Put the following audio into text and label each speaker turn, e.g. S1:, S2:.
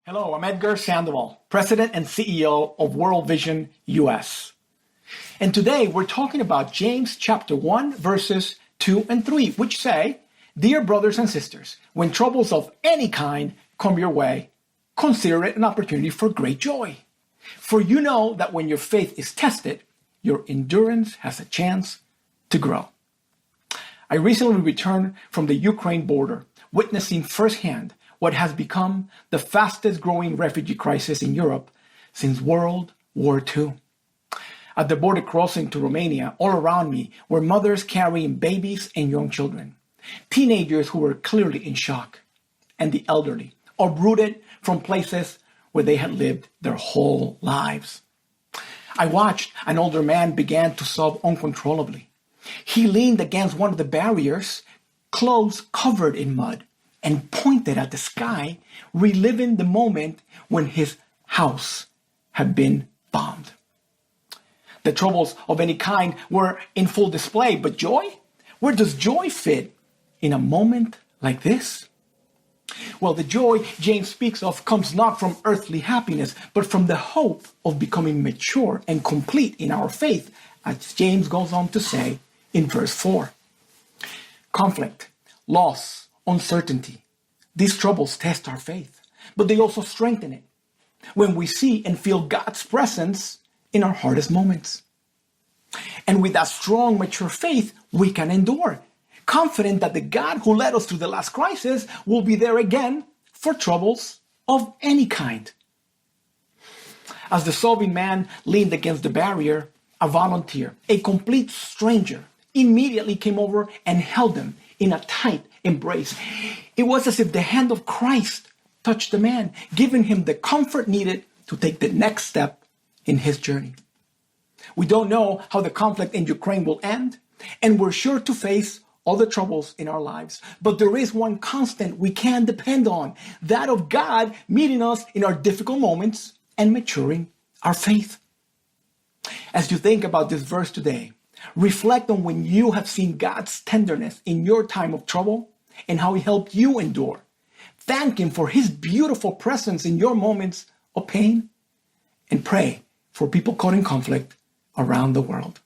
S1: Hello, I'm Edgar Sandoval, President and CEO of World Vision US. And today we're talking about James chapter 1, verses 2 and 3, which say, "Dear brothers and sisters, when troubles of any kind come your way, consider it an opportunity for great joy. For you know that when your faith is tested, your endurance has a chance to grow." I recently returned from the Ukraine border, witnessing firsthand what has become the fastest growing refugee crisis in Europe since World War II. At the border crossing to Romania, all around me were mothers carrying babies and young children, teenagers who were clearly in shock, and the elderly, uprooted from places where they had lived their whole lives. I watched an older man begin to sob uncontrollably. He leaned against one of the barriers, clothes covered in mud, and pointed at the sky, reliving the moment when his house had been bombed. The troubles of any kind were in full display, but joy? Where does joy fit in a moment like this? Well, the joy James speaks of comes not from earthly happiness, but from the hope of becoming mature and complete in our faith, as James goes on to say in verse 4. Conflict, loss, uncertainty. These troubles test our faith, but they also strengthen it when we see and feel God's presence in our hardest moments. And with that strong, mature faith, we can endure, confident that the God who led us through the last crisis will be there again for troubles of any kind. As the sobbing man leaned against the barrier, a volunteer, a complete stranger, immediately came over and held him in a tight embrace. It was as if the hand of Christ touched the man, giving him the comfort needed to take the next step in his journey. We don't know how the conflict in Ukraine will end, and we're sure to face other troubles in our lives. But there is one constant we can depend on, that of God meeting us in our difficult moments and maturing our faith. As you think about this verse today, reflect on when you have seen God's tenderness in your time of trouble and how He helped you endure. Thank Him for His beautiful presence in your moments of pain, and pray for people caught in conflict around the world.